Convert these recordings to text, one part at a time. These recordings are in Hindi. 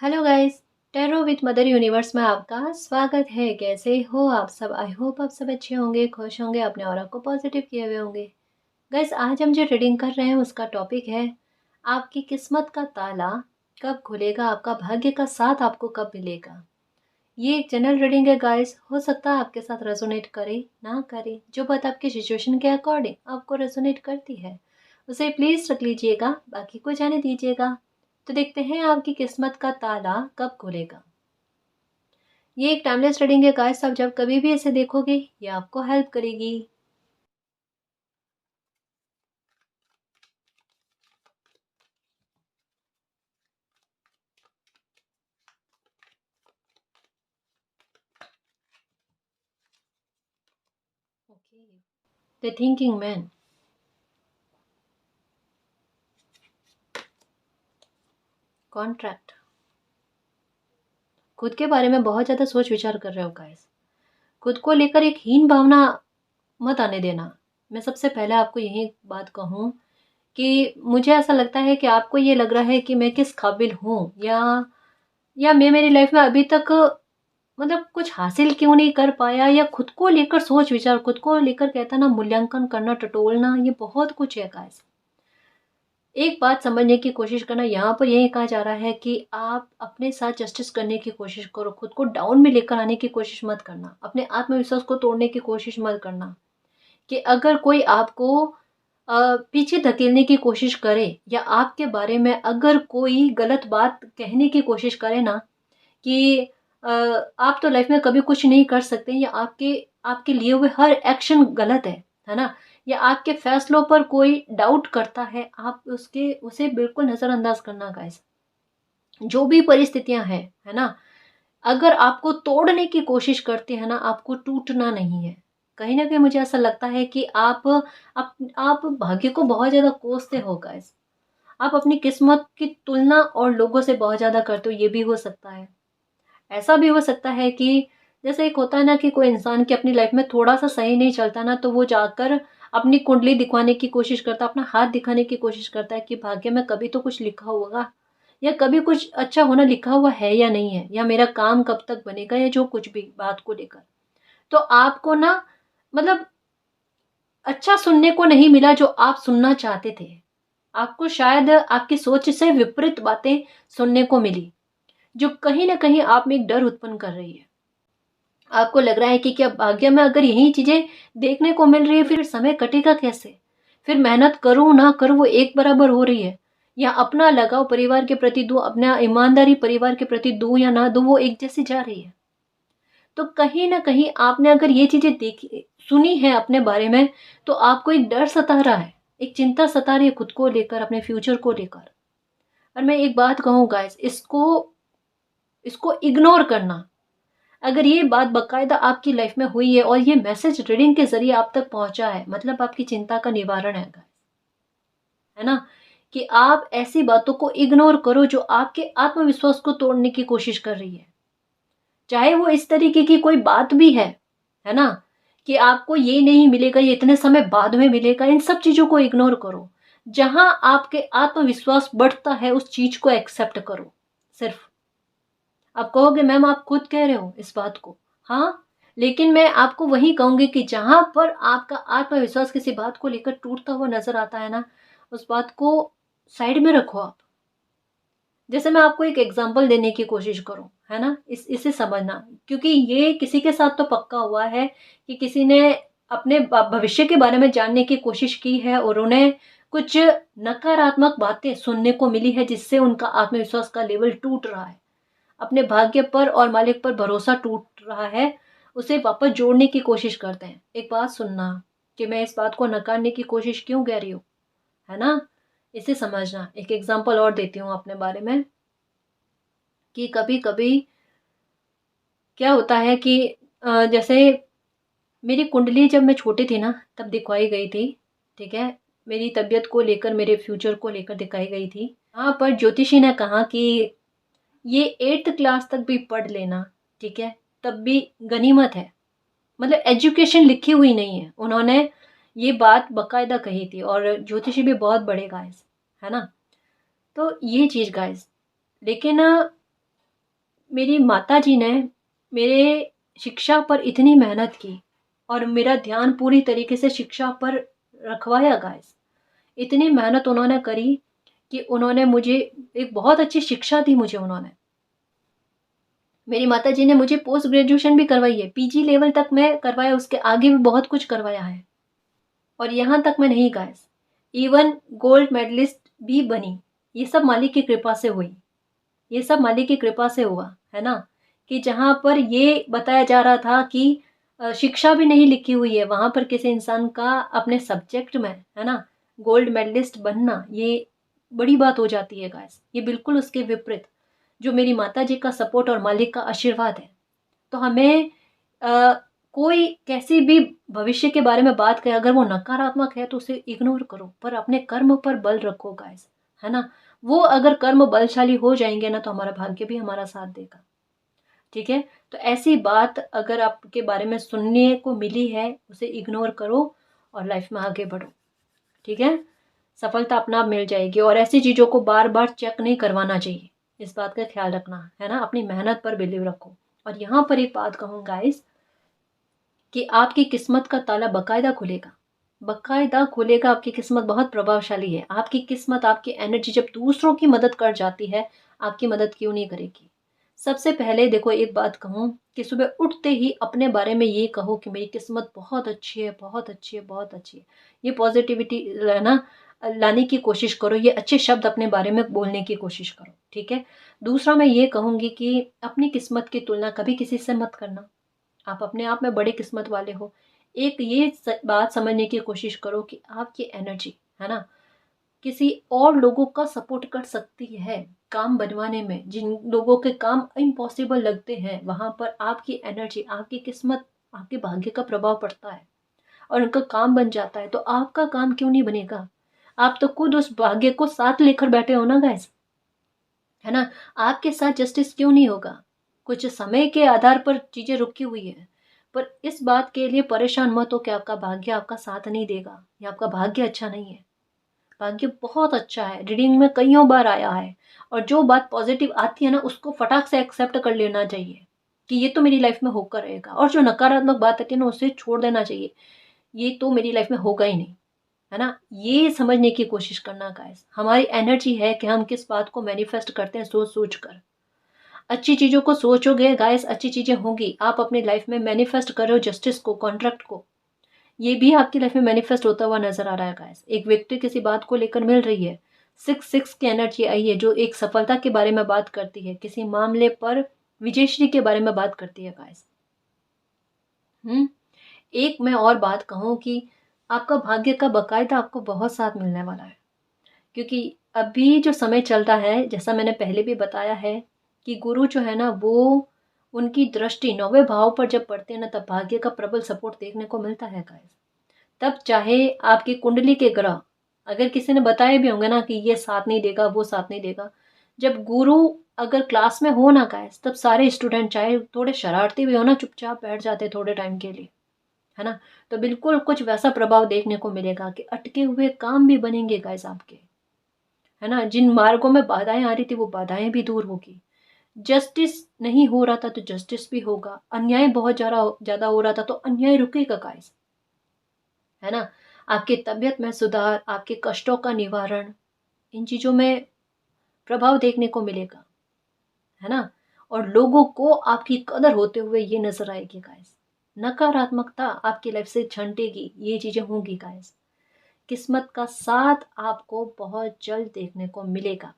Hello guys. Tarot with mother universe में आपका स्वागत है। कैसे हो आप सब? आई होप आप सब अच्छे होंगे, खुश होंगे, अपने ऑरा को पॉजिटिव किए हुए होंगे। गाइस, आज हम जो रीडिंग कर रहे हैं उसका टॉपिक है आपकी किस्मत का ताला कब खुलेगा, आपका भाग्य का साथ आपको कब मिलेगा। ये एक जनरल रीडिंग है गाइस। हो सकता है आपके साथ रेजोनेट करे ना करे, जो बात आपकी सिचुएशन के अकॉर्डिंग आपको रेजोनेट करती है उसे प्लीज रख लीजिएगा, बाकी को जाने दीजिएगा। तो देखते हैं आपकी किस्मत का ताला कब खुलेगा। ये एक टाइमलेस रीडिंग है गाइस। आप जब कभी भी इसे देखोगे ये आपको हेल्प करेगी। The thinking man. कॉन्ट्रैक्ट। खुद के बारे में बहुत ज्यादा सोच विचार कर रहे हो गाइस। खुद को लेकर एक हीन भावना मत आने देना। मैं सबसे पहले आपको यही बात कहूँ कि मुझे ऐसा लगता है कि आपको ये लग रहा है कि मैं किस काबिल हूँ, या मैं मेरी लाइफ में अभी तक मतलब कुछ हासिल क्यों नहीं कर पाया, या खुद को लेकर सोच विचार, खुद को लेकर कहता ना मूल्यांकन करना, टटोलना, ये बहुत कुछ है गाइस। एक बात समझने की कोशिश करना, यहाँ पर यही कहा जा रहा है कि आप अपने साथ जस्टिस करने की कोशिश करो। खुद को डाउन में लेकर आने की कोशिश मत करना। अपने आत्मविश्वास को तोड़ने की कोशिश मत करना। कि अगर कोई आपको पीछे धकेलने की कोशिश करे, या आपके बारे में अगर कोई गलत बात कहने की कोशिश करे ना, कि आप तो लाइफ में कभी कुछ नहीं कर सकते, या आपके आपके लिए हुए हर एक्शन गलत है ना, या आपके फैसलों पर कोई डाउट करता है, आप उसके उसे बिल्कुल नजरअंदाज करना गाइस। जो भी परिस्थितियां हैं, है ना, अगर आपको तोड़ने की कोशिश करते हैं ना, आपको टूटना नहीं है। कहीं ना कहीं मुझे ऐसा लगता है कि आप भाग्य को बहुत ज्यादा कोसते हो गाइस। आप अपनी किस्मत की तुलना और लोगों से बहुत ज्यादा करते हो, ये भी हो सकता है। ऐसा भी हो सकता है कि जैसे एक होता है ना कि कोई इंसान की अपनी लाइफ में थोड़ा सा सही नहीं चलता ना, तो वो जाकर अपनी कुंडली दिखवाने की कोशिश करता है, अपना हाथ दिखाने की कोशिश करता है कि भाग्य में कभी तो कुछ लिखा होगा, या कभी कुछ अच्छा होना लिखा हुआ है या नहीं है, या मेरा काम कब तक बनेगा, या जो कुछ भी बात को लेकर। तो आपको ना, मतलब अच्छा सुनने को नहीं मिला जो आप सुनना चाहते थे। आपको शायद आपकी सोच से विपरीत बातें सुनने को मिली, जो कहीं ना कहीं आप में एक डर उत्पन्न कर रही है। आपको लग रहा है कि क्या भाग्य में अगर यही चीजें देखने को मिल रही है, फिर समय कटेगा कैसे? फिर मेहनत करूं ना करूं वो एक बराबर हो रही है, या अपना लगाव परिवार के प्रति दूं, अपना ईमानदारी परिवार के प्रति दूं या ना दूं, वो एक जैसी जा रही है। तो कहीं ना कहीं आपने अगर ये चीजें देखी सुनी है अपने बारे में, तो आपको एक डर सता रहा है, एक चिंता सता रही है खुद को लेकर, अपने फ्यूचर को लेकर। और मैं एक बात कहूँ गाइस, इसको इसको इग्नोर करना। अगर ये बात बकायदा आपकी लाइफ में हुई है और ये मैसेज रीडिंग के जरिए आप तक पहुंचा है, मतलब आपकी चिंता का निवारण है गाइस, है ना। कि आप ऐसी बातों को इग्नोर करो जो आपके आत्मविश्वास को तोड़ने की कोशिश कर रही है। चाहे वो इस तरीके की कोई बात भी है ना, कि आपको ये नहीं मिलेगा, ये इतने समय बाद में मिलेगा, इन सब चीजों को इग्नोर करो। जहां आपके आत्मविश्वास बढ़ता है उस चीज को एक्सेप्ट करो। सिर्फ आप कहोगे मैम आप खुद कह रहे हो इस बात को, हाँ, लेकिन मैं आपको वही कहूंगी कि जहां पर आपका आत्मविश्वास किसी बात को लेकर टूटता हुआ नजर आता है ना, उस बात को साइड में रखो आप। जैसे मैं आपको एक एग्जांपल देने की कोशिश करूं, है ना, इसे समझना, क्योंकि ये किसी के साथ तो पक्का हुआ है कि किसी ने अपने भविष्य के बारे में जानने की कोशिश की है और उन्हें कुछ नकारात्मक बातें सुनने को मिली है, जिससे उनका आत्मविश्वास का लेवल टूट रहा है, अपने भाग्य पर और मालिक पर भरोसा टूट रहा है, उसे वापस जोड़ने की कोशिश करते हैं। एक बात सुनना, कि मैं इस बात को नकारने की कोशिश क्यों कह रही हूँ, है ना, इसे समझना। एक एग्जांपल और देती हूँ अपने बारे में, कि कभी कभी क्या होता है कि जैसे मेरी कुंडली जब मैं छोटी थी ना तब दिखवाई गई थी, ठीक है, मेरी तबीयत को लेकर, मेरे फ्यूचर को लेकर दिखाई गई थी। वहाँ पर ज्योतिषी ने कहा कि ये 8th क्लास तक भी पढ़ लेना, ठीक है, तब भी गनीमत है। मतलब एजुकेशन लिखी हुई नहीं है, उन्होंने ये बात बकायदा कही थी, और ज्योतिषी भी बहुत बड़े गाइस, है ना। तो ये चीज गाइस, लेकिन मेरी माताजी ने मेरे शिक्षा पर इतनी मेहनत की और मेरा ध्यान पूरी तरीके से शिक्षा पर रखवाया गाइस। इतनी मेहनत उन्होंने करी कि उन्होंने मुझे एक बहुत अच्छी शिक्षा दी मुझे उन्होंने। मेरी माताजी ने मुझे पोस्ट ग्रेजुएशन भी करवाई है, पीजी लेवल तक मैं करवाया, उसके आगे भी बहुत कुछ करवाया है। और यहाँ तक मैं नहीं गाइस, इवन गोल्ड मेडलिस्ट भी बनी। ये सब मालिक की कृपा से हुई, ये सब मालिक की कृपा से हुआ है ना। कि जहाँ पर ये बताया जा रहा था कि शिक्षा भी नहीं लिखी हुई है, वहां पर किसी इंसान का अपने सब्जेक्ट में है ना गोल्ड मेडलिस्ट बनना, ये बड़ी बात हो जाती है गाइस। ये बिल्कुल उसके विपरीत, जो मेरी माता जी का सपोर्ट और मालिक का आशीर्वाद है। तो हमें कोई कैसी भी भविष्य के बारे में बात करे, अगर वो नकारात्मक है तो उसे इग्नोर करो, पर अपने कर्म पर बल रखो गाइस, है ना। वो अगर कर्म बलशाली हो जाएंगे ना, तो हमारा भाग्य भी हमारा साथ देगा। ठीक है, तो ऐसी बात अगर आपके बारे में सुनने को मिली है, उसे इग्नोर करो और लाइफ में आगे बढ़ो। ठीक है, सफलता अपना आप मिल जाएगी। और ऐसी चीजों को बार बार चेक नहीं करवाना चाहिए, इस बात का ख्याल रखना है ना। अपनी मेहनत पर बिलीव रखो। और यहाँ पर एक बात कहूँ गाइस, कि आपकी किस्मत का ताला बकायदा खुलेगा, बकायदा खुलेगा। आपकी किस्मत बहुत प्रभावशाली है। आपकी किस्मत, आपकी एनर्जी जब दूसरों की मदद कर जाती है, आपकी मदद क्यों नहीं करेगी। सबसे पहले देखो, एक बात कहूँ कि सुबह उठते ही अपने बारे में ये कहो कि मेरी किस्मत बहुत अच्छी है, बहुत अच्छी है, बहुत अच्छी है। ये पॉजिटिविटी ना लाने की कोशिश करो, ये अच्छे शब्द अपने बारे में बोलने की कोशिश करो। ठीक है, दूसरा मैं ये कहूँगी कि अपनी किस्मत की तुलना कभी किसी से मत करना। आप अपने आप में बड़ी किस्मत वाले हो। एक ये बात समझने की कोशिश करो कि आपकी एनर्जी है ना किसी और लोगों का सपोर्ट कर सकती है काम बनवाने में। जिन लोगों के काम इम्पॉसिबल लगते हैं, वहां पर आपकी एनर्जी, आपकी किस्मत, आपके भाग्य का प्रभाव पड़ता है और उनका काम बन जाता है। तो आपका काम क्यों नहीं बनेगा। आप तो खुद उस भाग्य को साथ लेकर बैठे हो ना गाइस, है ना। आपके साथ जस्टिस क्यों नहीं होगा। कुछ समय के आधार पर चीजें रुकी हुई है, पर इस बात के लिए परेशान मत हो कि आपका भाग्य आपका साथ नहीं देगा या आपका भाग्य अच्छा नहीं है। भाग्य बहुत अच्छा है, रीडिंग में कईयों बार आया है। और जो बात पॉजिटिव आती है ना, उसको फटाक से एक्सेप्ट कर लेना चाहिए कि ये तो मेरी लाइफ में होकर रहेगा। और जो नकारात्मक बात आती है ना, उसे छोड़ देना चाहिए, ये तो मेरी लाइफ में होगा ही नहीं, है ना। ये समझने की कोशिश करना गाइस, हमारी एनर्जी है कि हम किस बात को मैनिफेस्ट करते हैं सोच सोच कर। अच्छी चीजों को सोचोगे गाइस, अच्छी चीजें होंगी। आप अपनी लाइफ में मैनिफेस्ट कर रहे हो जस्टिस को, कॉन्ट्रैक्ट को, ये भी आपकी लाइफ में मैनिफेस्ट होता हुआ नजर आ रहा है गाइस। एक व्यक्ति किसी बात को लेकर मिल रही है, 6 की एनर्जी आई है, जो एक सफलता के बारे में बात करती है, किसी मामले पर विजयश्री के बारे में बात करती है गाइस। एक मैं और बात कहूँ कि आपका भाग्य का बकायदा आपको बहुत साथ मिलने वाला है। क्योंकि अभी जो समय चल रहा है, जैसा मैंने पहले भी बताया है, कि गुरु जो है ना, वो उनकी दृष्टि 9वें भाव पर जब पड़ते हैं ना, तब भाग्य का प्रबल सपोर्ट देखने को मिलता है गाइस। तब चाहे आपकी कुंडली के ग्रह, अगर किसी ने बताए भी होंगे ना कि ये साथ नहीं देगा, वो साथ नहीं देगा, जब गुरु अगर क्लास में हो ना गाइस, तब सारे स्टूडेंट चाहे थोड़े शरारती भी हो ना, चुपचाप बैठ जाते थोड़े टाइम के लिए, है ना। तो बिल्कुल कुछ वैसा प्रभाव देखने को मिलेगा कि अटके हुए काम भी बनेंगे गाइस आपके, है ना। जिन मार्गों में बाधाएं आ रही थी, वो बाधाएं भी दूर होगी। जस्टिस नहीं हो रहा था तो जस्टिस भी होगा। अन्याय बहुत ज्यादा ज्यादा हो रहा था तो अन्याय रुकेगा गाइस, है ना। आपकी तबीयत में सुधार, आपके कष्टों का निवारण, इन चीजों में प्रभाव देखने को मिलेगा, है ना। और लोगों को आपकी कदर होते हुए ये नजर आएगी गाइस। नकारात्मकता आपकी लाइफ से छंटेगी, ये चीजें होंगी गाइस। किस्मत का साथ आपको बहुत जल्द देखने को मिलेगा,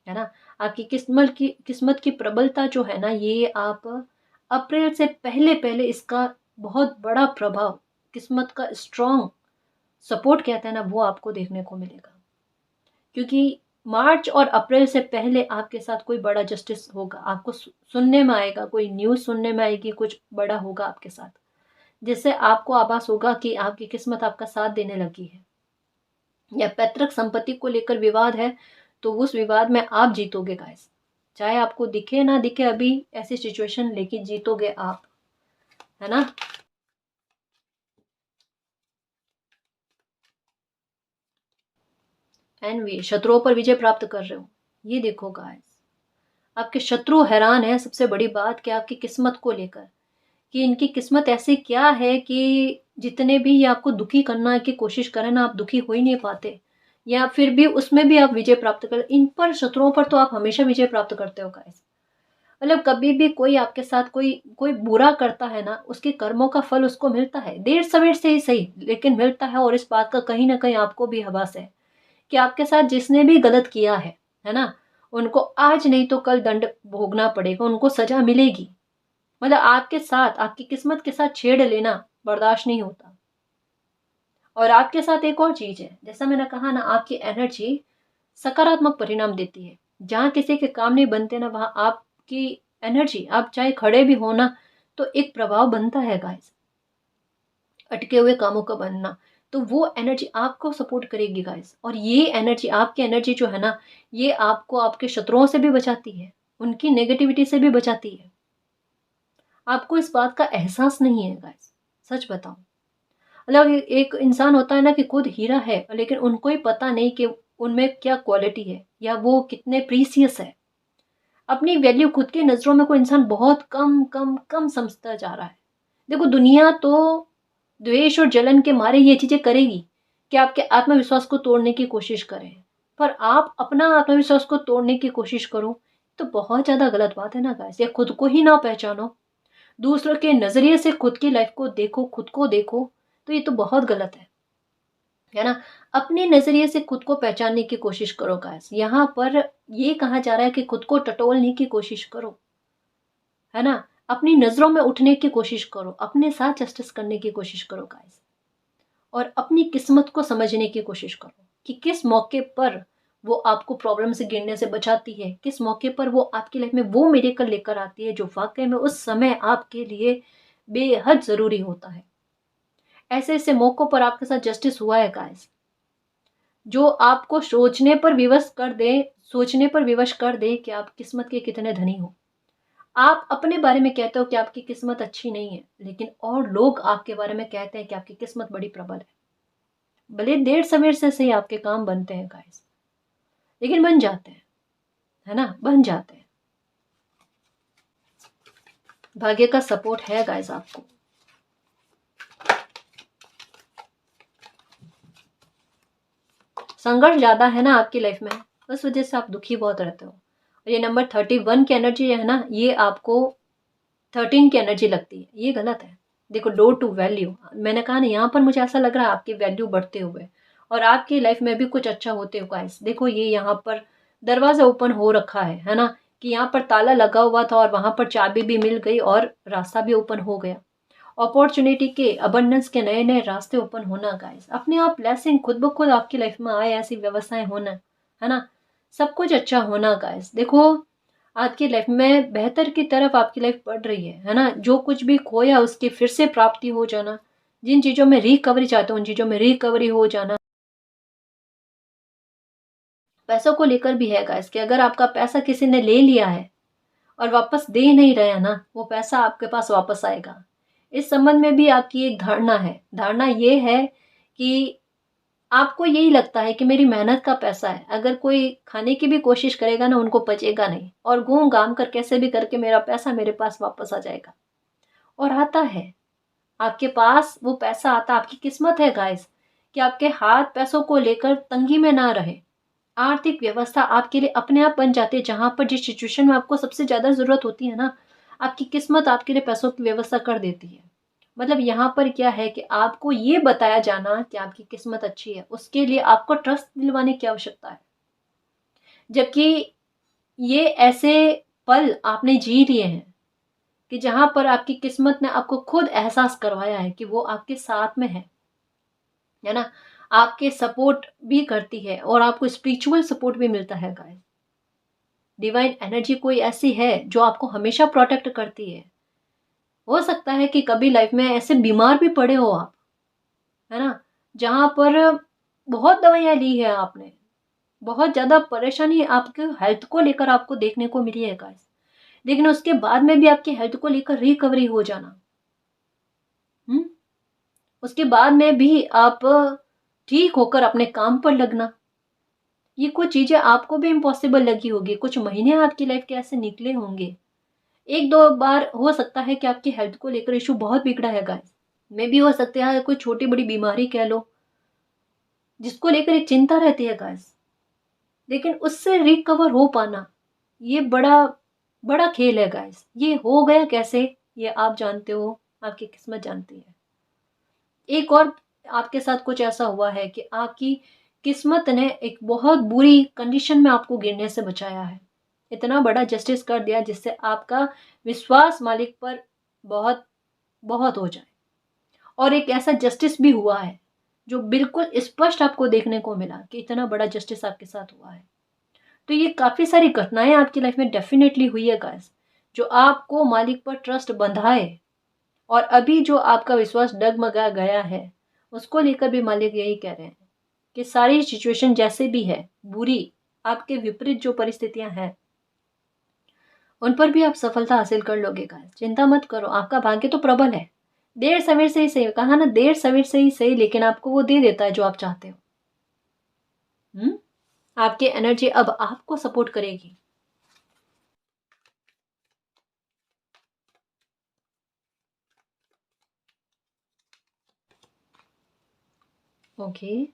है ना। आपकी किस्मत की प्रबलता जो है ना, ये आप अप्रैल से पहले पहले इसका बहुत बड़ा प्रभाव, किस्मत का स्ट्रॉन्ग सपोर्ट कहते हैं ना, वो आपको देखने को मिलेगा। क्योंकि मार्च और अप्रैल से पहले आपके साथ कोई बड़ा जस्टिस होगा, आपको सुनने में आएगा, कोई न्यूज़ सुनने में आएगी, कुछ बड़ा होगा आपके साथ, जिससे आपको आभास होगा कि आपकी किस्मत आपका साथ देने लगी है। या पैतृक संपत्ति को लेकर विवाद है, तो उस विवाद में आप जीतोगे गाइस, चाहे आपको दिखे ना दिखे। अभी ऐसी सिचुएशन लेके जीतोगे आप, है ना। एनवी, शत्रुओं पर विजय प्राप्त कर रहे हो, ये देखो गाइस। आपके शत्रु हैरान है, सबसे बड़ी बात कि आपकी किस्मत को लेकर, कि इनकी किस्मत ऐसी क्या है कि जितने भी ये आपको दुखी करना की कोशिश करें ना, आप दुखी हो ही नहीं पाते, या फिर भी उसमें भी आप विजय प्राप्त कर, इन पर शत्रुओं पर तो आप हमेशा विजय प्राप्त करते हो गाइस। मतलब कभी भी कोई आपके साथ कोई कोई बुरा करता है ना, उसके कर्मों का फल उसको मिलता है, देर सवेर से ही सही, लेकिन मिलता है। और इस बात का कहीं न कहीं आपको भी हवास है कि आपके साथ जिसने भी गलत किया है ना? उनको आज नहीं तो कल दंड भोगना पड़ेगा, उनको सज़ा मिलेगी। मतलब आपके साथ, आपकी किस्मत के साथ छेड़ लेना बर्दाश्त नहीं होता। और आपके साथ एक और चीज़ है, जैसा मैंने कहा ना, आपकी एनर्जी सकारात्मक परिणाम देती है। जहाँ किसी के काम नहीं बनते ना, वहाँ आपकी एनर्जी, आप चाहे खड़े भी हो ना, तो एक प्रभाव बनता है गाइस, अटके हुए कामों का बनना। तो वो एनर्जी आपको सपोर्ट करेगी गाइस, और ये एनर्जी, आपकी एनर्जी जो है ना, ये आपको आपके शत्रुओं से भी बचाती है, उनकी नेगेटिविटी से भी बचाती है। आपको इस बात का एहसास नहीं है गाइस, सच बताऊं। मतलब एक इंसान होता है ना कि खुद हीरा है, लेकिन उनको ही पता नहीं कि उनमें क्या क्वालिटी है या वो कितने प्रीसियस है। अपनी वैल्यू खुद की नज़रों में कोई इंसान बहुत कम कम कम समझता जा रहा है। देखो, दुनिया तो द्वेष और जलन के मारे ये चीज़ें करेगी कि आपके आत्मविश्वास को तोड़ने की कोशिश करें, पर आप अपना आत्मविश्वास को तोड़ने की कोशिश करो तो बहुत ज़्यादा गलत बात है ना गाइस। या खुद को ही ना पहचानो, दूसरों के नज़रिए से खुद की लाइफ को देखो, खुद को देखो, तो ये तो बहुत गलत है ना? अपने नज़रिए से खुद को पहचानने की कोशिश करो गाइस। यहाँ पर ये कहा जा रहा है कि खुद को टटोलने की कोशिश करो, है ना? अपनी नज़रों में उठने की कोशिश करो, अपने साथ जस्टिस करने की कोशिश करो गाइस, और अपनी किस्मत को समझने की कोशिश करो कि किस मौके पर वो आपको प्रॉब्लम से गिरने से बचाती है, किस मौके पर वो आपकी लाइफ में वो मिरेकल लेकर आती है जो वाक़ई में उस समय आपके लिए बेहद ज़रूरी होता है। ऐसे-ऐसे मौकों पर आपके साथ जस्टिस हुआ है गाइस, जो आपको सोचने पर विवश कर दे कि आप किस्मत के कितने धनी हो। आप अपने बारे में कहते हो कि आपकी किस्मत अच्छी नहीं है, लेकिन और लोग आपके बारे में कहते हैं कि आपकी किस्मत बड़ी प्रबल है। भले देर सवेर से सही आपके काम बनते हैं गाइस, लेकिन बन जाते हैं, है ना? बन जाते हैं। भाग्य का सपोर्ट है गाइस आपको। संघर्ष ज़्यादा है ना आपकी लाइफ में, उस वजह से आप दुखी बहुत रहते हो। और ये नंबर 31 की एनर्जी है ना, ये आपको 13 की एनर्जी लगती है, ये गलत है। देखो, डोर टू वैल्यू, मैंने कहा ना, यहाँ पर मुझे ऐसा लग रहा है आपकी वैल्यू बढ़ते हुए और आपकी लाइफ में भी कुछ अच्छा होते हुए गाइस। देखो, ये यहाँ पर दरवाज़ा ओपन हो रखा है ना, कि यहाँ पर ताला लगा हुआ था और वहाँ पर चाबी भी मिल गई और रास्ता भी ओपन हो गया। अपॉर्चुनिटी के, अबंडेंस के नए नए रास्ते ओपन होना गाइस, अपने आप ब्लेसिंग खुद ब खुद आपकी लाइफ में आए, ऐसी व्यवस्थाएं होना, है ना? सब कुछ अच्छा होना गाइस। देखो, आपकी लाइफ में बेहतर की तरफ आपकी लाइफ बढ़ रही है ना? जो कुछ भी खोया उसकी फिर से प्राप्ति हो जाना, जिन चीज़ों में रिकवरी चाहते हो उन चीज़ों में रिकवरी हो जाना। पैसों को लेकर भी है गाइस, कि अगर आपका पैसा किसी ने ले लिया है और वापस दे नहीं रहे हैं ना, वो पैसा आपके पास वापस आएगा। इस संबंध में भी आपकी एक धारणा है। धारणा ये है कि आपको यही लगता है कि मेरी मेहनत का पैसा है, अगर कोई खाने की भी कोशिश करेगा ना, उनको पचेगा नहीं, और घूम-घाम कर कैसे भी करके मेरा पैसा मेरे पास वापस आ जाएगा। और आता है, आपके पास वो पैसा आता, आपकी किस्मत है गाइस, कि आपके हाथ पैसों को लेकर तंगी में ना रहे। आर्थिक व्यवस्था आपके लिए अपने आप बन जाती है, जहाँ पर जिस सिचुएशन में आपको सबसे ज़्यादा ज़रूरत होती है ना, आपकी किस्मत आपके लिए पैसों की व्यवस्था कर देती है। मतलब यहाँ पर क्या है कि आपको ये बताया जाना कि आपकी किस्मत अच्छी है, उसके लिए आपको ट्रस्ट दिलवाने की आवश्यकता है। जबकि ये ऐसे पल आपने जी लिए हैं कि जहाँ पर आपकी किस्मत ने आपको खुद एहसास करवाया है कि वो आपके साथ में है ना? आपके सपोर्ट भी करती है और आपको स्पिरिचुअल सपोर्ट भी मिलता है गाइस। डिवाइन एनर्जी कोई ऐसी है जो आपको हमेशा प्रोटेक्ट करती है। हो सकता है कि कभी लाइफ में ऐसे बीमार भी पड़े हो आप, है ना? जहाँ पर बहुत दवाइयाँ ली है आपने, बहुत ज़्यादा परेशानी आपके हेल्थ को लेकर आपको देखने को मिली है गाइस। लेकिन उसके बाद में भी आपकी हेल्थ को लेकर रिकवरी हो जाना, हुँ? उसके बाद में भी आप ठीक होकर अपने काम पर लगना, ये कुछ चीज़ें आपको भी इम्पॉसिबल लगी होगी, कुछ महीने आपकी लाइफ के ऐसे निकले होंगे। 1-2 बार हो सकता है कि आपकी हेल्थ को लेकर इश्यू बहुत बिगड़ा है गाइस। मे बी हो सकता है कोई छोटी-बड़ी बीमारी कह लो, जिसको लेकर एक चिंता रहती है गाइस। लेकिन उससे रिकवर हो पाना, ये बड़ा बड़ा खेल है गाइस। ये हो गया कैसे, ये आप जानते हो, आपकी किस्मत जानती है। एक और आपके साथ कुछ ऐसा हुआ है कि आपकी किस्मत ने एक बहुत बुरी कंडीशन में आपको गिरने से बचाया है। इतना बड़ा जस्टिस कर दिया जिससे आपका विश्वास मालिक पर बहुत बहुत हो जाए। और एक ऐसा जस्टिस भी हुआ है जो बिल्कुल स्पष्ट आपको देखने को मिला कि इतना बड़ा जस्टिस आपके साथ हुआ है। तो ये काफ़ी सारी घटनाएं आपकी लाइफ में डेफिनेटली हुई है गाइस, जो आपको मालिक पर ट्रस्ट बंधाए। और अभी जो आपका विश्वास डगमगा गया है, उसको लेकर भी मालिक यही कह रहे हैं कि सारी सिचुएशन जैसे भी है बुरी, आपके विपरीत जो परिस्थितियां हैं, उन पर भी आप सफलता हासिल कर लोगे गाइस। चिंता मत करो, आपका भाग्य तो प्रबल है। देर सवेर से ही सही, कहा ना, देर सवेर से ही सही, लेकिन आपको वो दे देता है जो आप चाहते हो। आपकी एनर्जी अब आपको सपोर्ट करेगी। Okay,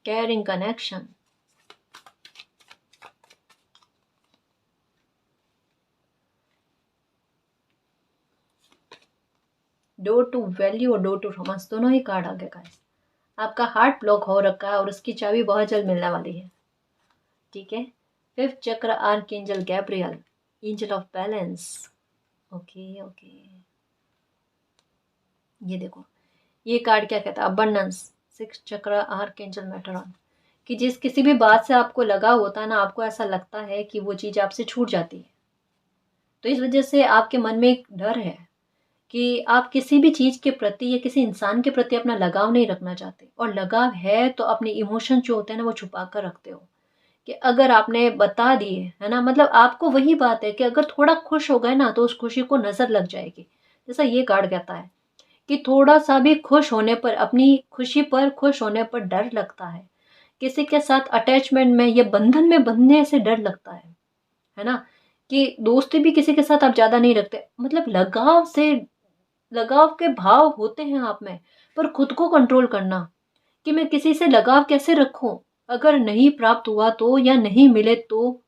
caring connection. Door to value और डोर टू रोमांस दोनों ही कार्ड आ गए गाइस। आपका हार्ट ब्लॉक हो रखा है और उसकी चाबी बहुत जल्द मिलने वाली है। ठीक है। फिफ्थ चक्र, archangel Gabriel, angel of balance. Okay okay, ये देखो, ये कार्ड क्या कहता है, अबंडेंस। सिक्स चक्र, आर्कएंजल मेटरॉन, कि जिस किसी भी बात से आपको लगा होता है ना, आपको ऐसा लगता है कि वो चीज़ आपसे छूट जाती है। तो इस वजह से आपके मन में एक डर है कि आप किसी भी चीज़ के प्रति या किसी इंसान के प्रति अपना लगाव नहीं रखना चाहते, और लगाव है तो अपने इमोशन जो होते हैं ना वो छुपा कर रखते हो। कि अगर आपने बता दिए, है ना, मतलब आपको वही बात है कि अगर थोड़ा खुश हो गए ना तो उस खुशी को नज़र लग जाएगी। जैसा ये कार्ड कहता है कि थोड़ा सा भी खुश होने पर, अपनी खुशी पर खुश होने पर डर लगता है। किसी के साथ अटैचमेंट में या बंधन में बंधने से डर लगता है ना, कि दोस्ती भी किसी के साथ आप ज़्यादा नहीं रखते, मतलब लगाव से, लगाव के भाव होते हैं आप में, पर खुद को कंट्रोल करना कि मैं किसी से लगाव कैसे रखूं, अगर नहीं प्राप्त हुआ तो, या नहीं मिले तो,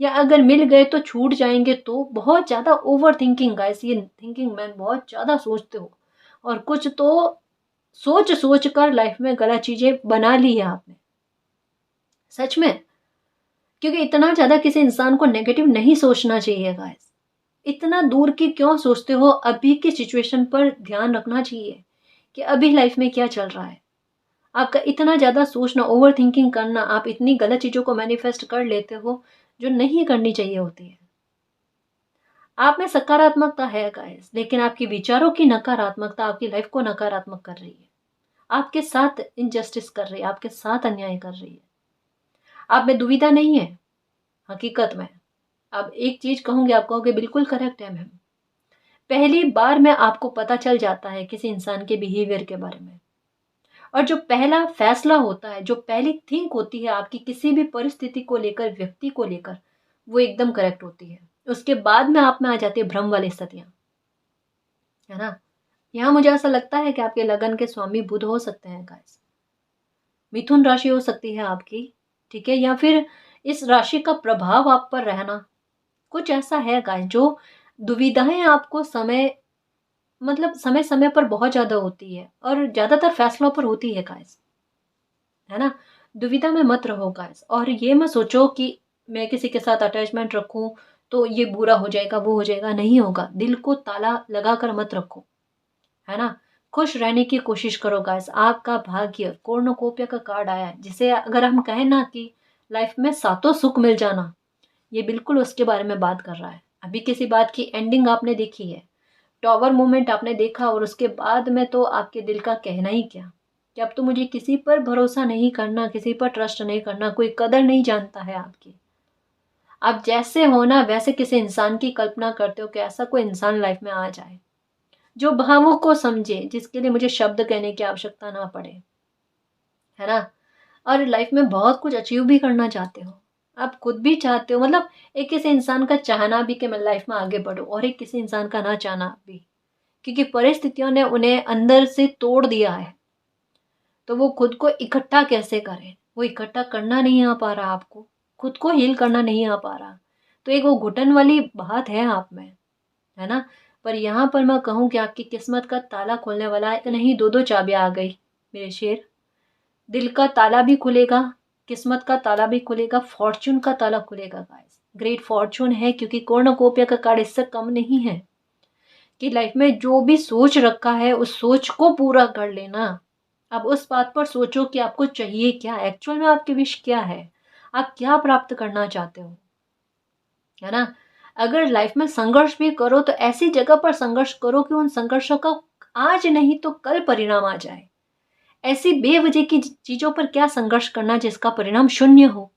या अगर मिल गए तो छूट जाएंगे तो। बहुत ज़्यादा ओवर थिंकिंग गाइस, ये थिंकिंग मैन, बहुत ज़्यादा सोचते हो, और कुछ तो सोच सोच कर लाइफ में गलत चीज़ें बना ली है आपने, सच में। क्योंकि इतना ज़्यादा किसी इंसान को नेगेटिव नहीं सोचना चाहिए गाइस। इतना दूर की क्यों सोचते हो, अभी की सिचुएशन पर ध्यान रखना चाहिए कि अभी लाइफ में क्या चल रहा है। आपका इतना ज़्यादा सोचना, ओवर थिंकिंग करना, आप इतनी गलत चीज़ों को मैनिफेस्ट कर लेते हो जो नहीं करनी चाहिए होती है। आप में सकारात्मकता है गाइस, लेकिन आपके विचारों की नकारात्मकता आपकी लाइफ को नकारात्मक कर रही है, आपके साथ इनजस्टिस कर रही है, आपके साथ अन्याय कर रही है। आप में दुविधा नहीं है हकीकत में। अब एक चीज़ कहूँगी, आप कहोगे बिल्कुल करेक्ट है मैम। पहली बार में आपको पता चल जाता है किसी इंसान के बिहेवियर के बारे में, और जो पहला फैसला होता है, जो पहली थिंक होती है आपकी किसी भी परिस्थिति को लेकर, व्यक्ति को लेकर, वो एकदम करेक्ट होती है। उसके बाद में आप में आ जाती है भ्रम वाली स्थितियां, है ना। यहाँ मुझे ऐसा लगता है कि आपके लगन के स्वामी बुध हो सकते हैं गाइस। मिथुन राशि हो सकती है आपकी, ठीक है, या फिर इस राशि का प्रभाव आप पर रहना, कुछ ऐसा है गाइस जो दुविधाएं आपको समय, मतलब समय समय पर बहुत ज्यादा होती है, और ज्यादातर फैसलों पर होती है गाइस, है ना। दुविधा में मत रहो गाइस, और ये मत सोचो कि मैं किसी के साथ अटैचमेंट रखूं तो ये बुरा हो जाएगा, वो हो जाएगा, नहीं होगा। दिल को ताला लगा कर मत रखो, है ना। खुश रहने की कोशिश करो गाइस। आपका भाग्य कोर्णकोपिया का कार्ड आया है, जिसे अगर हम कहें ना कि लाइफ में सातों सुख मिल जाना, ये बिल्कुल उसके बारे में बात कर रहा है। अभी किसी बात की एंडिंग आपने देखी है, टॉवर मोमेंट आपने देखा, और उसके बाद में तो आपके दिल का कहना ही क्या, कि अब तो मुझे किसी पर भरोसा नहीं करना, किसी पर ट्रस्ट नहीं करना, कोई कदर नहीं जानता है आपकी। आप जैसे हो ना वैसे किसी इंसान की कल्पना करते हो कि ऐसा कोई इंसान लाइफ में आ जाए जो भावों को समझे, जिसके लिए मुझे शब्द कहने की आवश्यकता ना पड़े, है ना। और लाइफ में बहुत कुछ अचीव भी करना चाहते हो, आप खुद भी चाहते हो, मतलब एक किसी इंसान का चाहना भी कि मैं लाइफ में आगे बढ़ूं, और एक किसी इंसान का ना चाहना भी, क्योंकि परिस्थितियों ने उन्हें अंदर से तोड़ दिया है। तो वो खुद को इकट्ठा कैसे करें, वो इकट्ठा करना नहीं आ पा रहा, आपको खुद को हील करना नहीं आ पा रहा। तो एक वो घुटन वाली बात है आप में, है ना। पर यहाँ पर मैं कहूँ कि आपकी किस्मत का ताला खोलने वाला है, नहीं, दो दो चाबियां आ गई मेरे शेर। दिल का ताला भी खुलेगा, किस्मत का ताला भी खुलेगा, फॉर्चून का ताला खुलेगा गाइस। ग्रेट फॉर्चून है, क्योंकि कॉर्नोकोपिया का कार्ड इससे कम नहीं है कि लाइफ में जो भी सोच रखा है उस सोच को पूरा कर लेना। अब उस बात पर सोचो कि आपको चाहिए क्या, एक्चुअल में आपकी विश क्या है, आप क्या प्राप्त करना चाहते हो, है ना। अगर लाइफ में संघर्ष भी करो तो ऐसी जगह पर संघर्ष करो कि उन संघर्षों का आज नहीं तो कल परिणाम आ जाए। ऐसी बेवजह की चीजों पर क्या संघर्ष करना जिसका परिणाम शून्य हो।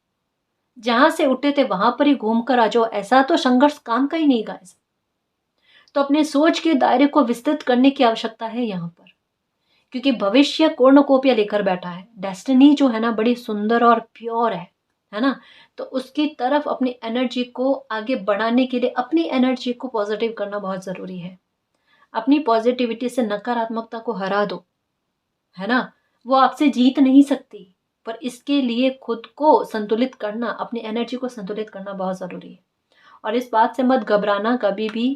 जहां से उठे थे वहां पर ही घूम कर आ जाओ, ऐसा तो संघर्ष काम का ही नहीं गाइस। तो अपने सोच के दायरे को विस्तृत करने की आवश्यकता है यहाँ पर, क्योंकि भविष्य कोर्णोकोपिया लेकर बैठा है। डेस्टिनी जो है ना बड़ी सुंदर और प्योर है ना। तो उसकी तरफ अपनी एनर्जी को आगे बढ़ाने के लिए अपनी एनर्जी को पॉजिटिव करना बहुत जरूरी है। अपनी पॉजिटिविटी से नकारात्मकता को हरा दो, है ना। वो आपसे जीत नहीं सकती, पर इसके लिए खुद को संतुलित करना, अपनी एनर्जी को संतुलित करना बहुत जरूरी है। और इस बात से मत घबराना कभी भी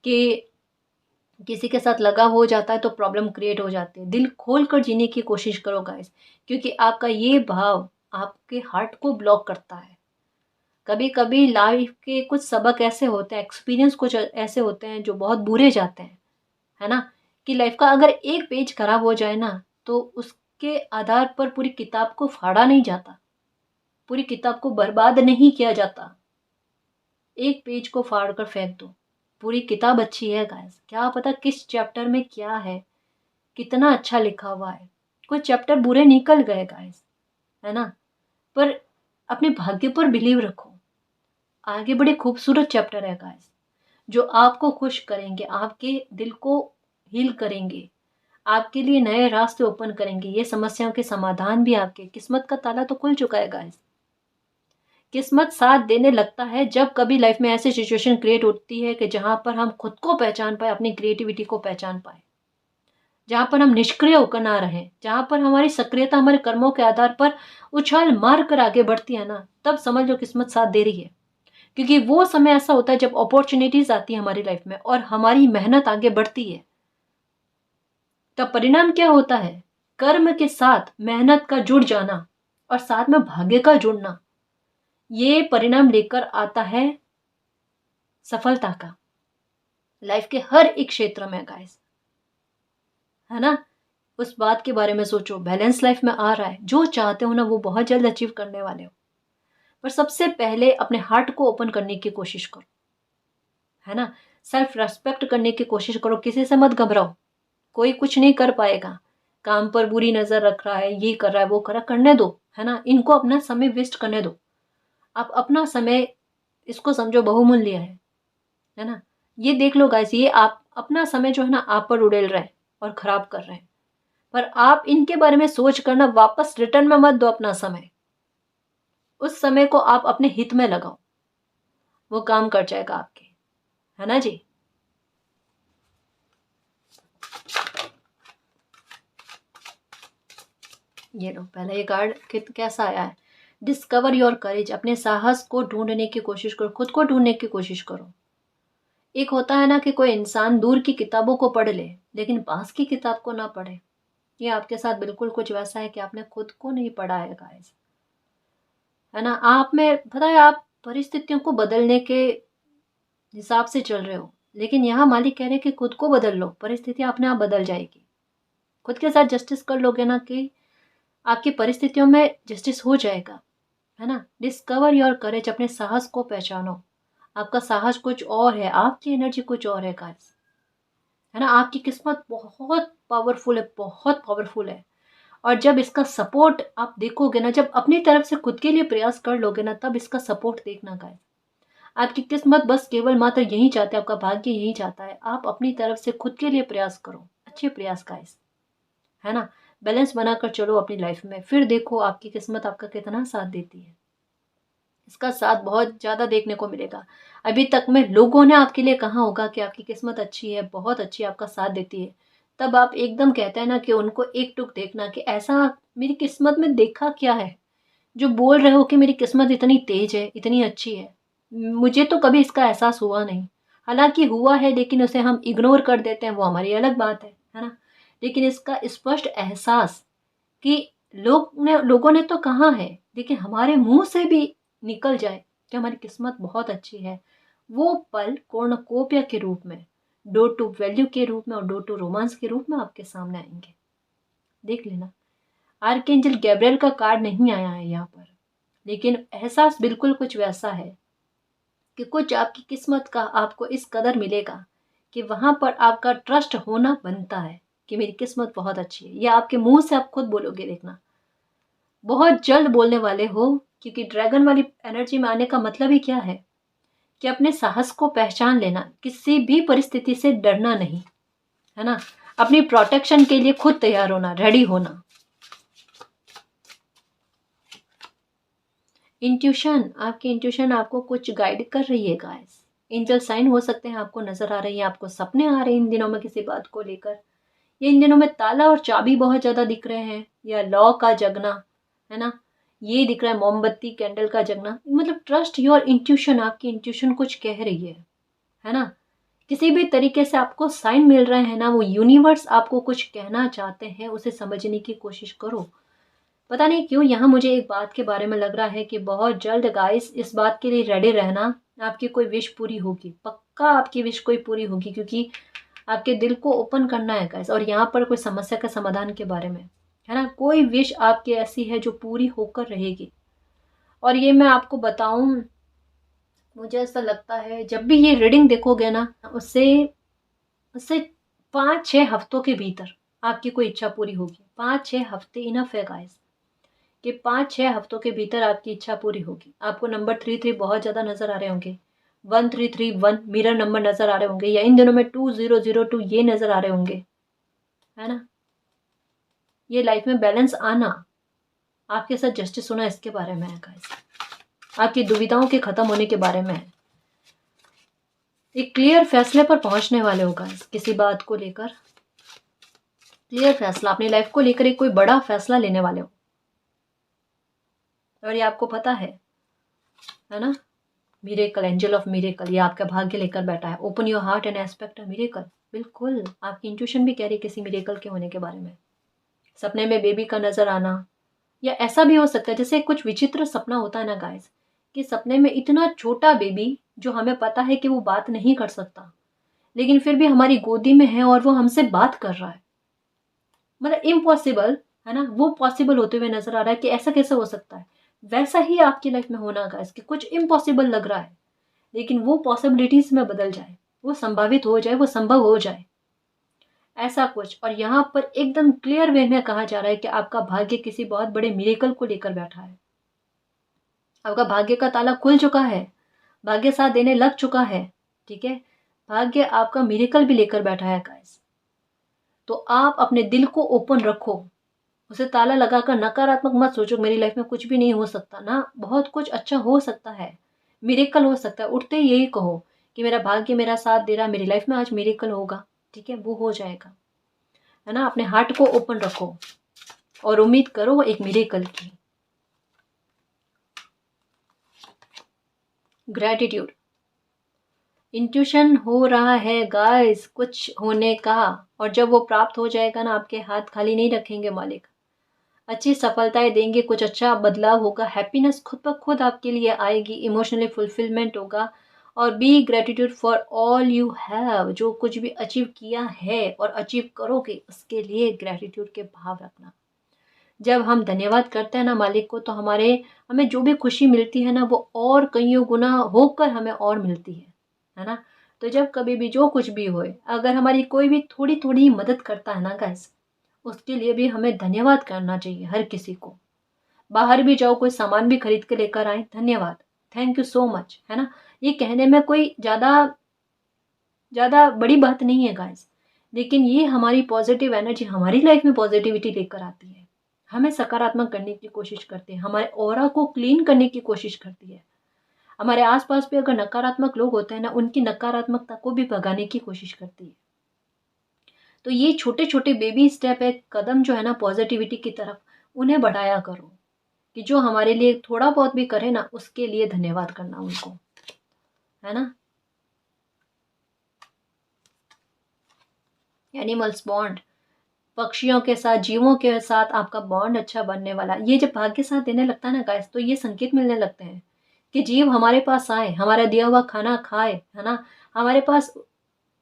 कि किसी के साथ लगा हो जाता है तो प्रॉब्लम क्रिएट हो जाती है। दिल खोल कर जीने की कोशिश करो गाइस, क्योंकि आपका ये भाव आपके हार्ट को ब्लॉक करता है। कभी कभी लाइफ के कुछ सबक ऐसे होते हैं, एक्सपीरियंस कुछ ऐसे होते हैं जो बहुत बुरे जाते हैं, है ना। कि लाइफ का अगर एक पेज खराब हो जाए ना, तो उसके आधार पर पूरी किताब को फाड़ा नहीं जाता, पूरी किताब को बर्बाद नहीं किया जाता। एक पेज को फाड़ कर फेंक दो, पूरी किताब अच्छी है गाइस, क्या पता किस चैप्टर में क्या है, कितना अच्छा लिखा हुआ है। कुछ चैप्टर बुरे निकल गए गाइस, है ना। पर अपने भाग्य पर बिलीव रखो, आगे बड़े खूबसूरत चैप्टर है गाइस, जो आपको खुश करेंगे, आपके दिल को हील करेंगे, आपके लिए नए रास्ते ओपन करेंगे। ये समस्याओं के समाधान भी आपके, किस्मत का ताला तो खुल चुका है गाइस। किस्मत साथ देने लगता है जब कभी लाइफ में ऐसी सिचुएशन क्रिएट होती है कि जहां पर हम खुद को पहचान पाए, अपनी क्रिएटिविटी को पहचान पाए, जहां पर हम निष्क्रिय होकर ना रहें, जहां पर हमारी सक्रियता हमारे कर्मों के आधार पर उछाल मार कर आगे बढ़ती है ना, तब समझ लो किस्मत साथ दे रही है। क्योंकि वो समय ऐसा होता है जब अपॉर्चुनिटीज आती है हमारी लाइफ में और हमारी मेहनत आगे बढ़ती है, तब परिणाम क्या होता है, कर्म के साथ मेहनत का जुड़ जाना और साथ में भाग्य का जुड़ना, ये परिणाम लेकर आता है सफलता का, लाइफ के हर एक क्षेत्र में गाइस, है ना। उस बात के बारे में सोचो, बैलेंस लाइफ में आ रहा है, जो चाहते हो ना वो बहुत जल्द अचीव करने वाले हो। पर सबसे पहले अपने हार्ट को ओपन करने की कोशिश करो, है ना। सेल्फ रेस्पेक्ट करने की कोशिश करो, किसी से मत घबराओ, कोई कुछ नहीं कर पाएगा। काम पर बुरी नजर रख रहा है, ये कर रहा है, वो कर रहा है, करने दो, है ना। इनको अपना समय वेस्ट करने दो। आप अपना समय, इसको समझो बहुमूल्य है ना। ये देख लो गाइस, ये आप अपना समय जो है ना आप पर उड़ेल रहे हैं और खराब कर रहे हैं। पर आप इनके बारे में सोच कर ना वापस रिटर्न में मत दो अपना समय, उस समय को आप अपने हित में लगाओ, वो काम कर जाएगा आपके, है ना जी। ये लो पहला ये कार्ड कैसा आया है, डिस्कवर योर करेज। अपने साहस को ढूंढने की कोशिश करो, खुद को ढूंढने की कोशिश करो। एक होता है ना कि कोई इंसान दूर की किताबों को पढ़ ले लेकिन पास की किताब को ना पढ़े, ये आपके साथ बिल्कुल कुछ वैसा है कि आपने खुद को नहीं पढ़ा है गाइस, है ना। आप में पता है, आप परिस्थितियों को बदलने के हिसाब से चल रहे हो, लेकिन यहाँ मालिक कह रहे हैं कि खुद को बदल लो, परिस्थितियां अपने आप बदल जाएगी। खुद के साथ जस्टिस कर लोगे ना कि आपकी परिस्थितियों में जस्टिस हो जाएगा, है ना। डिस्कवर योर करेज, अपने साहस को पहचानो। आपका साहस कुछ और है, आपकी एनर्जी कुछ और है गाइस, है ना। आपकी किस्मत बहुत पावरफुल है, बहुत पावरफुल है। और जब इसका सपोर्ट आप देखोगे ना, जब अपनी तरफ से खुद के लिए प्रयास कर लोगे ना, तब इसका सपोर्ट देखना गाइस। आपकी किस्मत बस केवल मात्र यही चाहते हैं, आपका भाग्य यही चाहता है, आप अपनी तरफ से खुद के लिए प्रयास करो, अच्छे प्रयास गाइस, है ना। बैलेंस बनाकर चलो अपनी लाइफ में, फिर देखो आपकी किस्मत आपका कितना साथ देती है। इसका साथ बहुत ज़्यादा देखने को मिलेगा। अभी तक में लोगों ने आपके लिए कहा होगा कि आपकी किस्मत अच्छी है, बहुत अच्छी, आपका साथ देती है, तब आप एकदम कहते हैं ना कि उनको एक टुक देखना कि ऐसा मेरी किस्मत में देखा क्या है जो बोल रहे हो कि मेरी किस्मत इतनी तेज है, इतनी अच्छी है। मुझे तो कभी इसका एहसास हुआ नहीं। हालांकि हुआ है लेकिन उसे हम इग्नोर कर देते हैं, वो हमारी अलग बात है ना। लेकिन इसका स्पष्ट एहसास कि लोगों ने तो कहा है, लेकिन हमारे मुंह से भी निकल जाए कि हमारी किस्मत बहुत अच्छी है, वो पल कॉर्नकोपिया के रूप में, डोर टू वैल्यू के रूप में और डोर टू रोमांस के रूप में आपके सामने आएंगे। देख लेना, आर्कएंजल गैब्रियल का कार्ड नहीं आया है यहाँ पर, लेकिन एहसास बिल्कुल कुछ वैसा है कि कुछ आपकी किस्मत का आपको इस कदर मिलेगा कि वहां पर आपका ट्रस्ट होना बनता है कि मेरी किस्मत बहुत अच्छी है। ये आपके मुंह से आप खुद बोलोगे, देखना बहुत जल्द बोलने वाले हो, क्योंकि ड्रैगन वाली एनर्जी में आने का मतलब ही क्या है कि अपने साहस को पहचान लेना, किसी भी परिस्थिति से डरना नहीं, है ना। अपनी प्रोटेक्शन के लिए खुद तैयार होना, रेडी होना। इंट्यूशन, आपकी इंट्यूशन आपको कुछ गाइड कर रही है गाइस। एंजल साइन हो सकते हैं, आपको नजर आ रही है, आपको सपने आ रहे हैं इन दिनों में किसी बात को लेकर। ये इन दिनों में ताला और चाबी बहुत ज्यादा दिख रहे हैं, या लॉ का जगना, है ना। ये दिख रहा है मोमबत्ती कैंडल का जगना, मतलब ट्रस्ट योर इंट्यूशन, आपकी इंट्यूशन कुछ कह रही है ना। किसी भी तरीके से आपको साइन मिल रहे हैं ना, वो यूनिवर्स आपको कुछ कहना चाहते हैं, उसे समझने की कोशिश करो। पता नहीं क्यों यहाँ मुझे एक बात के बारे में लग रहा है कि बहुत जल्द गाइस इस बात के लिए रेडी रहना, आपकी कोई विश पूरी होगी, पक्का आपकी विश कोई पूरी होगी, क्योंकि आपके दिल को ओपन करना है गाइस। और यहाँ पर कोई समस्या का समाधान के बारे में, है ना, कोई विश आपकी ऐसी है जो पूरी होकर रहेगी। और ये मैं आपको बताऊं, मुझे ऐसा लगता है जब भी ये रीडिंग देखोगे ना, उससे उससे 5-6 हफ्तों के भीतर आपकी कोई इच्छा पूरी होगी। 5-6 हफ्ते इनफ है गाइस, कि 5-6 हफ्तों के भीतर आपकी इच्छा पूरी होगी। आपको नंबर 33 बहुत ज़्यादा नजर आ रहे होंगे, 1331 मिरर नंबर नजर आ रहे होंगे, या इन दिनों में 2002 ये नजर आ रहे होंगे, है ना। ये लाइफ में बैलेंस आना, आपके साथ जस्टिस होना, इसके बारे में है गाइस। आपकी दुविधाओं के खत्म होने के बारे में है। एक क्लियर फैसले पर पहुंचने वाले हो गाइस, किसी बात को लेकर क्लियर फैसला, अपनी लाइफ को लेकर एक कोई बड़ा फैसला लेने वाले हो, और ये आपको पता है ना। मिरेकल, एंजल ऑफ मिरेकल, ये आपका भाग्य लेकर बैठा है। Open your heart and expect a miracle. बिल्कुल आपकी इंट्यूशन भी कह रही है किसी मिरेकल के होने के बारे में। सपने में बेबी का नजर आना, या ऐसा भी हो सकता है जैसे कुछ विचित्र सपना होता है ना गाइस, कि सपने में इतना छोटा बेबी जो हमें पता है कि वो बात नहीं कर सकता, लेकिन फिर भी हमारी गोदी में है और वो हमसे बात कर रहा है। मतलब इम्पॉसिबल, है ना, वो पॉसिबल होते हुए नजर आ रहा है कि ऐसा कैसे हो सकता है। वैसा ही आपकी लाइफ में होना गाइस, कि कुछ इम्पॉसिबल लग रहा है लेकिन वो पॉसिबिलिटीज में बदल जाए, वो संभावित हो जाए, वो संभव हो जाए, ऐसा कुछ। और यहाँ पर एकदम क्लियर वे में कहा जा रहा है कि आपका भाग्य किसी बहुत बड़े मिरेकल को लेकर बैठा है। आपका भाग्य का ताला खुल चुका है, भाग्य साथ देने लग चुका है, ठीक है। भाग्य आपका मिरेकल भी लेकर बैठा है गाइस। तो आप अपने दिल को ओपन रखो, उसे ताला लगाकर नकारात्मक मत सोचो मेरी लाइफ में कुछ भी नहीं हो सकता ना, बहुत कुछ अच्छा हो सकता है, मिरेकल हो सकता है। उठते ही यही कहो कि मेरा भाग्य मेरा साथ दे रहा, मेरी लाइफ में आज मिरेकल होगा, ठीक है, वो हो जाएगा, है ना। अपने हार्ट को ओपन रखो और उम्मीद करो एक मिरेकल की। ग्रैटिट्यूड, इंट्यूशन हो रहा है गाइस कुछ होने का, और जब वो प्राप्त हो जाएगा ना, आपके हाथ खाली नहीं रखेंगे मालिक, अच्छी सफलताएं देंगे, कुछ अच्छा बदलाव होगा, हैप्पीनेस खुद ब खुद आपके लिए आएगी, इमोशनली फुलफिलमेंट होगा। और be gratitude for all you have, जो कुछ भी अचीव किया है और अचीव करोगे उसके लिए ग्रेटिट्यूड के भाव रखना। जब हम धन्यवाद करते हैं ना मालिक को, तो हमें जो भी खुशी मिलती है ना, वो और कईयों गुना होकर हमें और मिलती है ना। तो जब कभी भी जो कुछ भी होए, अगर हमारी कोई भी थोड़ी थोड़ी मदद करता है ना गाइस, उसके लिए भी हमें धन्यवाद करना चाहिए हर किसी को। बाहर भी जाओ, कोई सामान भी खरीद के लेकर आए, धन्यवाद, थैंक यू सो मच, है ना। ये कहने में कोई ज्यादा ज्यादा बड़ी बात नहीं है गाइस, लेकिन ये हमारी पॉजिटिव एनर्जी हमारी लाइफ में पॉजिटिविटी लेकर आती है, हमें सकारात्मक करने की कोशिश करती है, हमारे ऑरा को क्लीन करने की कोशिश करती है। हमारे आसपास भी अगर नकारात्मक लोग होते हैं ना, उनकी नकारात्मकता को भी भगाने की कोशिश करती है। तो ये छोटे छोटे बेबी स्टेप है, कदम जो है ना पॉजिटिविटी की तरफ, उन्हें बढ़ाया करो। कि जो हमारे लिए थोड़ा बहुत भी करे ना, उसके लिए धन्यवाद करना उनको, है ना। एनिमल्स बॉन्ड, पक्षियों के साथ, जीवों के साथ आपका बॉन्ड अच्छा बनने वाला, ये जब भाग्य साथ देने लगता है ना गाइस, तो ये संकेत मिलने लगते हैं कि जीव हमारे पास आए, हमारा दिया हुआ खाना खाए, है ना, हमारे पास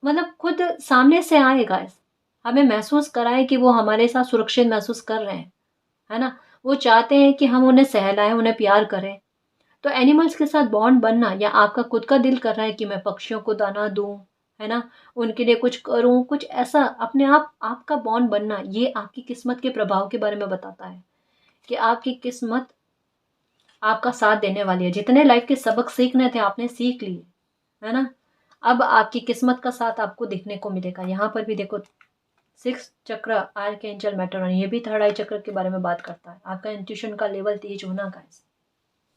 मतलब खुद सामने से आए गाइस, हमें महसूस कराए कि वो हमारे साथ सुरक्षित महसूस कर रहे हैं, है ना। वो चाहते हैं कि हम उन्हें सहलाएं, उन्हें प्यार करें। तो एनिमल्स के साथ बॉन्ड बनना, या आपका खुद का दिल कर रहा है कि मैं पक्षियों को दाना दूं, है ना, उनके लिए कुछ करूं, कुछ ऐसा अपने आप आपका बॉन्ड बनना, ये आपकी किस्मत के प्रभाव के बारे में बताता है कि आपकी किस्मत आपका साथ देने वाली है। जितने लाइफ के सबक सीखने थे आपने सीख लिए, है ना। अब आपकी किस्मत का साथ आपको देखने को मिलेगा। यहाँ पर भी देखो, 6 चक्र आर्कएंजल मेटरॉन, ये भी थर्ड आई चक्र के बारे में बात करता है। आपका इंट्यूशन का लेवल तेज होना गाइस,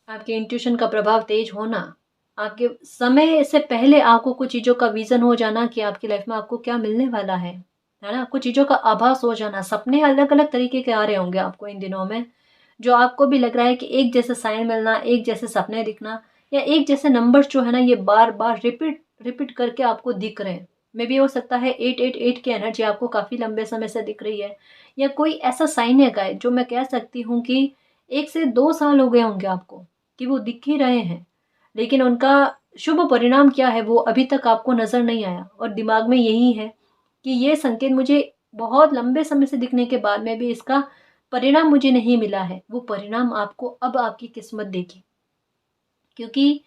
आपके इंट्यूशन का प्रभाव तेज होना, आपके समय से पहले आपको कुछ चीज़ों का विजन हो जाना कि आपकी लाइफ में आपको क्या मिलने वाला है ना, कुछ चीज़ों का आभास हो जाना। सपने अलग अलग तरीके के आ रहे होंगे आपको इन दिनों में, जो आपको भी लग रहा है कि एक जैसे साइन मिलना, एक जैसे सपने दिखना, या एक जैसे नंबर्स जो है ना, ये बार बार रिपीट रिपीट करके आपको दिख रहे हैं। मे भी हो सकता है 888 की एनर्जी आपको काफ़ी लंबे समय से दिख रही है, या कोई ऐसा साइन है गाइस जो मैं कह सकती हूँ कि 1 से 2 साल हो गए होंगे आपको कि वो दिख ही रहे हैं, लेकिन उनका शुभ परिणाम क्या है वो अभी तक आपको नज़र नहीं आया, और दिमाग में यही है कि ये संकेत मुझे बहुत लंबे समय से दिखने के बाद में भी इसका परिणाम मुझे नहीं मिला है। वो परिणाम आपको अब आपकी किस्मत देगी, क्योंकि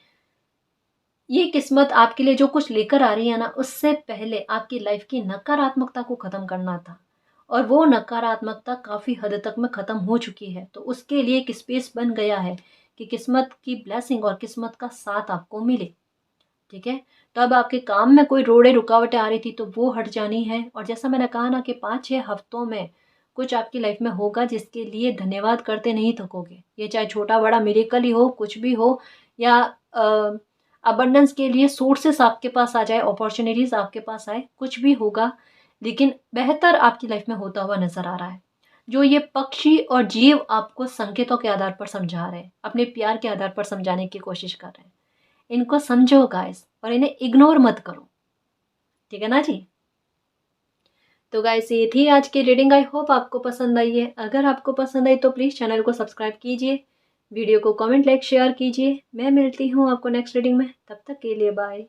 ये किस्मत आपके लिए जो कुछ लेकर आ रही है ना, उससे पहले आपकी लाइफ की नकारात्मकता को ख़त्म करना था, और वो नकारात्मकता काफ़ी हद तक में ख़त्म हो चुकी है। तो उसके लिए एक स्पेस बन गया है कि किस्मत की ब्लेसिंग और किस्मत का साथ आपको मिले, ठीक है। तो अब आपके काम में कोई रोड़े रुकावटें आ रही थी तो वो हट जानी है, और जैसा मैंने कहा ना कि 5-6 हफ्तों में कुछ आपकी लाइफ में होगा जिसके लिए धन्यवाद करते नहीं थकोगे। ये चाहे छोटा बड़ा मिरेकल ही हो, कुछ भी हो, या अबंडेंस के लिए सोर्सेस आपके पास आ जाए, अपॉर्चुनिटीज़ आपके पास आए, कुछ भी होगा, लेकिन बेहतर आपकी लाइफ में होता हुआ नज़र आ रहा है। जो ये पक्षी और जीव आपको संकेतों के आधार पर समझा रहे हैं, अपने प्यार के आधार पर समझाने की कोशिश कर रहे हैं, इनको समझो गाइस, और इन्हें इग्नोर मत करो, ठीक है ना जी। तो गाइस ये थी आज की रीडिंग, आई होप आपको पसंद आई है। अगर आपको पसंद आई तो प्लीज़ चैनल को सब्सक्राइब कीजिए, वीडियो को कमेंट लाइक शेयर कीजिए। मैं मिलती हूँ आपको नेक्स्ट रीडिंग में, तब तक के लिए बाय।